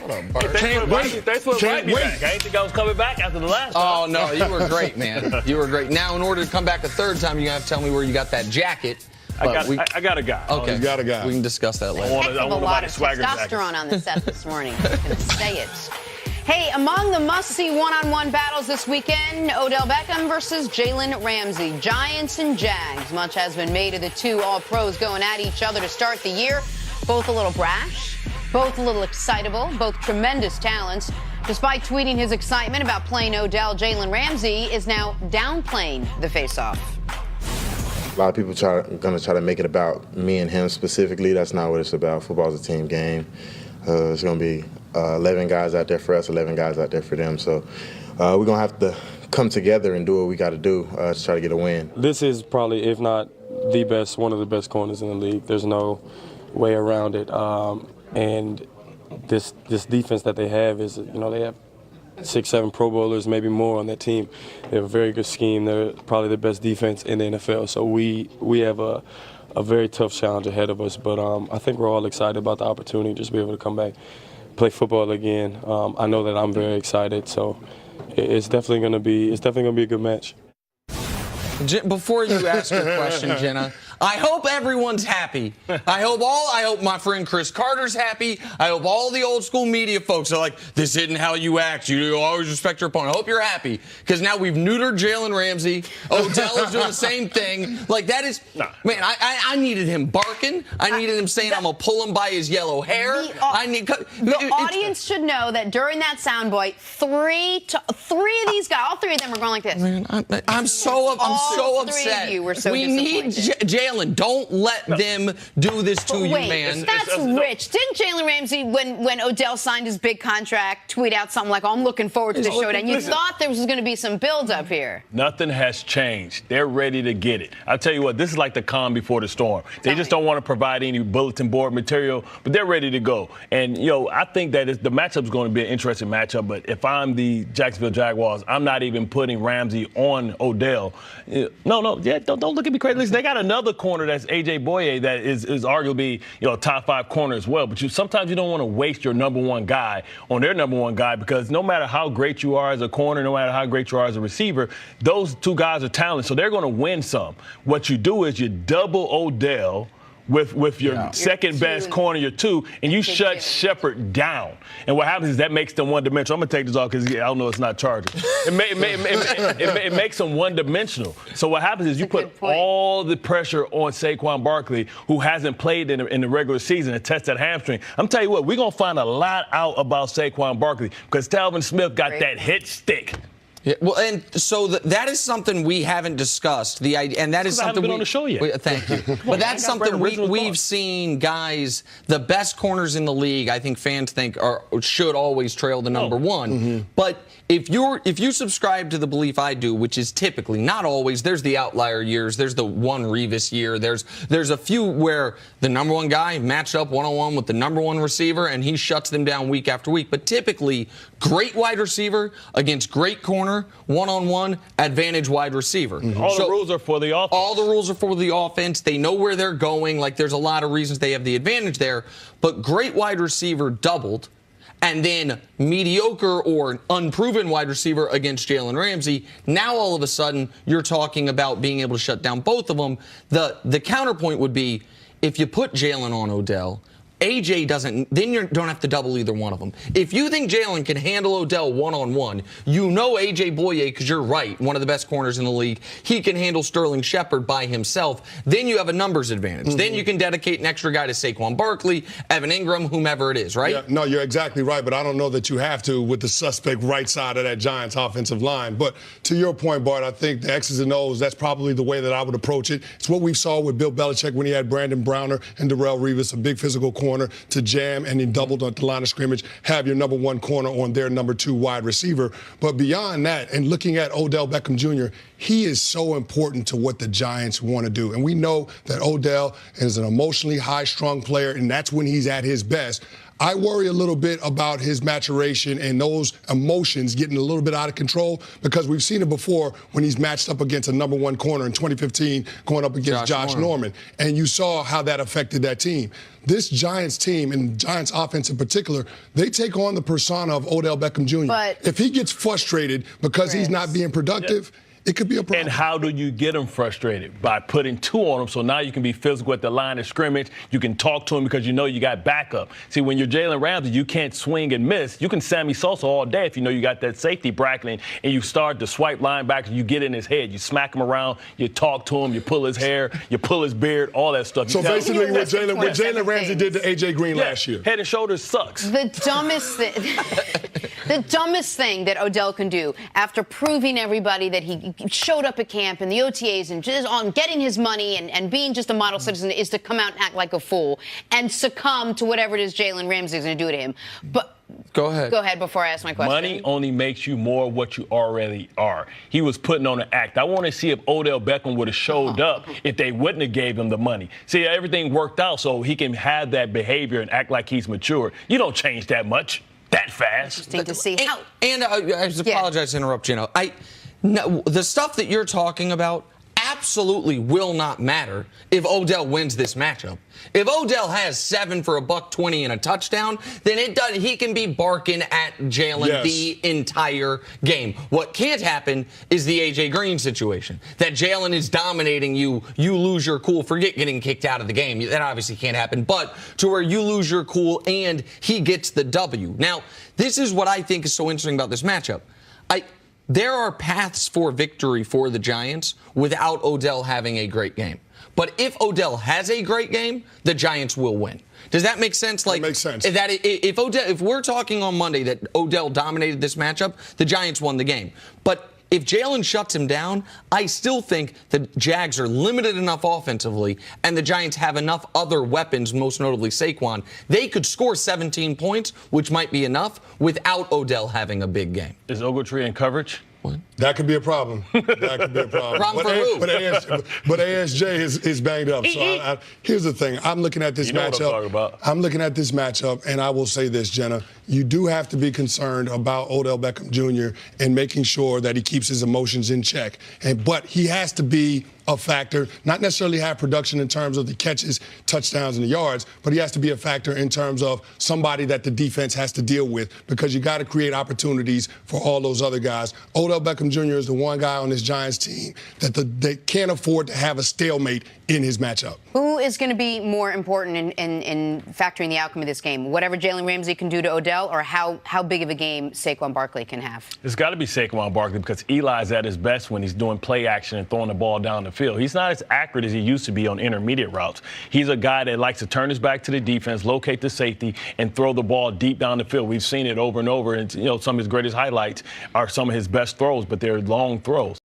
What up, Bart? Thanks for inviting me back. I didn't think I was coming back after the last time. Oh, no, you were great, man. You were great. Now, in order to come back a third time, you're going to have to tell me where you got that jacket. I got a guy. Okay. You got a guy. We can discuss that later. I want a lot of testosterone on the set this morning. I'm going to say it. Hey, among the must-see one-on-one battles this weekend, Odell Beckham versus Jalen Ramsey. Giants and Jags. Much has been made of the two All-Pros going at each other to start the year. Both a little brash, both a little excitable, both tremendous talents. Despite tweeting his excitement about playing Odell, Jalen Ramsey is now downplaying the face-off. A lot of people going to try to make it about me and him specifically. That's not what it's about. Football's a team game. It's going to be 11 guys out there for us, 11 guys out there for them. So we're going to have to come together and do what we got to do to try to get a win. This is probably, if not the best, one of the best corners in the league. There's no way around it. And this defense that they have is, they have 6-7 Pro Bowlers, maybe more on that team. They have a very good scheme. They're probably the best defense in the NFL. So we have a very tough challenge ahead of us. But I think we're all excited about the opportunity to just be able to come back, play football again. I know that I'm very excited. So it's definitely going to be a good match. Before you ask your question, Jenna, I hope everyone's happy. I hope my friend Chris Carter's happy. I hope all the old school media folks are like, this isn't how you act. You always respect your opponent. I hope you're happy because now we've neutered Jalen Ramsey. Odell is doing the same thing. Like that is, man, I needed him barking. I needed him saying I'm going to pull him by his yellow hair. The audience should know that during that soundbite, three of these guys, all three of them were going like this. Man, I'm so upset. You were so we need Jalen. Don't let them do this to you, man. That's rich. Didn't Jalen Ramsey, when Odell signed his big contract, tweet out something like, I'm looking forward to the showdown? You thought there was going to be some build-up here. Nothing has changed. They're ready to get it. I'll tell you what, this is like the calm before the storm. They just don't want to provide any bulletin board material, but they're ready to go. And, I think that the matchup is going to be an interesting matchup, but if I'm the Jacksonville Jaguars, I'm not even putting Ramsey on Odell. Don't look at me crazy. Listen, they got another corner that's A.J. Boye that is arguably a top 5 corner as well. But sometimes you don't want to waste your number one guy on their number one guy because no matter how great you are as a corner, no matter how great you are as a receiver, those two guys are talented, so they're going to win some. What you do is you double Odell with your second best corner, your 2, and you shut Shepard down. And what happens is that makes them one-dimensional. I'm going to take this off because I don't know it's not charging. It makes them one-dimensional. So what happens is you put all the pressure on Saquon Barkley, who hasn't played in the regular season and test that hamstring. I'm telling you what, we're going to find a lot out about Saquon Barkley because Talvin Smith got that hit stick. Yeah, well, and so that is something we haven't discued. The idea, and that is something I haven't been on the show yet. Thank you. But that's something we've seen guys, the best corners in the league. I think fans think should always trail the number one. Mm-hmm. But if you subscribe to the belief I do, which is typically not always, there's the outlier years. There's the one Revis year. There's a few where the number one guy matched up one-on-one with the number one receiver, and he shuts them down week after week. But typically, great wide receiver against great corner. One-on-one, advantage wide receiver. Mm-hmm. All the rules are for the offense. All the rules are for the offense. They know where they're going. Like, there's a lot of reasons they have the advantage there. But great wide receiver doubled, and then mediocre or unproven wide receiver against Jalen Ramsey. Now, all of a sudden, you're talking about being able to shut down both of them. The counterpoint would be, if you put Jalen on Odell, AJ doesn't, then you don't have to double either one of them. If you think Jalen can handle Odell one-on-one, AJ Boye, because you're right, one of the best corners in the league, he can handle Sterling Shepard by himself. Then you have a numbers advantage. Mm-hmm. Then you can dedicate an extra guy to Saquon Barkley, Evan Ingram, whomever it is, right? Yeah, no, you're exactly right, but I don't know that you have to with the suspect right side of that Giants offensive line. But to your point, Bart, I think the X's and O's, that's probably the way that I would approach it. It's what we saw with Bill Belichick when he had Brandon Browner and Darrelle Revis, a big physical corner to jam and then doubled on the line of scrimmage, have your number one corner on their number 2 wide receiver. But beyond that, and looking at Odell Beckham Jr., he is so important to what the Giants want to do. And we know that Odell is an emotionally high-strung player, and that's when he's at his best. I worry a little bit about his maturation and those emotions getting a little bit out of control, because we've seen it before when he's matched up against a number one corner in 2015 going up against Josh Norman. And you saw how that affected that team. This Giants team, and Giants offense in particular, they take on the persona of Odell Beckham Jr. But if he gets frustrated because he's not being productive, it could be a problem. And how do you get him frustrated? By putting two on him, so now you can be physical at the line of scrimmage. You can talk to him because you know you got backup. See, when you're Jalen Ramsey, you can't swing and miss. You can Sammy Sosa all day if you know you got that safety bracketing, and you start to swipe linebackers, you get in his head, you smack him around, you talk to him, you pull his hair, you pull his beard, all that stuff. So basically what Jalen Ramsey did to A.J. Green last year. Head and shoulders sucks. The dumbest thing, the dumbest thing that Odell can do after proving everybody that he showed up at camp and the OTAs and just on getting his money and being just a model citizen is to come out and act like a fool and succumb to whatever it is Jalen Ramsey is going to do to him. But Go ahead before I ask my question. Money only makes you more what you already are. He was putting on an act. I want to see if Odell Beckham would have showed up if they wouldn't have gave him the money. See, everything worked out so he can have that behavior and act like he's mature. You don't change that much that fast. Interesting to see how. And I just apologize to interrupt, Gino. No, the stuff that you're talking about absolutely will not matter if Odell wins this matchup. If Odell has 7 for $120 and a touchdown, then he can be barking at Jalen the entire game. What can't happen is the A.J. Green situation. That Jalen is dominating you, you lose your cool, forget getting kicked out of the game. That obviously can't happen. But to where you lose your cool and he gets the W. Now, this is what I think is so interesting about this matchup. There are paths for victory for the Giants without Odell having a great game. But if Odell has a great game, the Giants will win. Does that make sense? Like, that makes sense. That if we're talking on Monday that Odell dominated this matchup, the Giants won the game. But if Jalen shuts him down, I still think the Jags are limited enough offensively and the Giants have enough other weapons, most notably Saquon. They could score 17 points, which might be enough, without Odell having a big game. Is Ogletree in coverage? What? That could be a problem. That could be a problem. Problem for who? But ASJ is banged up. So here's the thing. I'm looking at this matchup. I'm looking at this matchup, and I will say this, Jenna. You do have to be concerned about Odell Beckham Jr. and making sure that he keeps his emotions in check. But he has to be a factor, not necessarily have production in terms of the catches, touchdowns, and the yards, but he has to be a factor in terms of somebody that the defense has to deal with, because you got to create opportunities for all those other guys. Odell Beckham Jr. is the one guy on this Giants team that they can't afford to have a stalemate in his matchup. Who is going to be more important in factoring the outcome of this game? Whatever Jalen Ramsey can do to Odell, or how big of a game Saquon Barkley can have? It's got to be Saquon Barkley, because Eli's at his best when he's doing play action and throwing the ball down the field. He's not as accurate as he used to be on intermediate routes. He's a guy that likes to turn his back to the defense, locate the safety, and throw the ball deep down the field. We've seen it over and over, and some of his greatest highlights are some of his best throws, but they're long throws.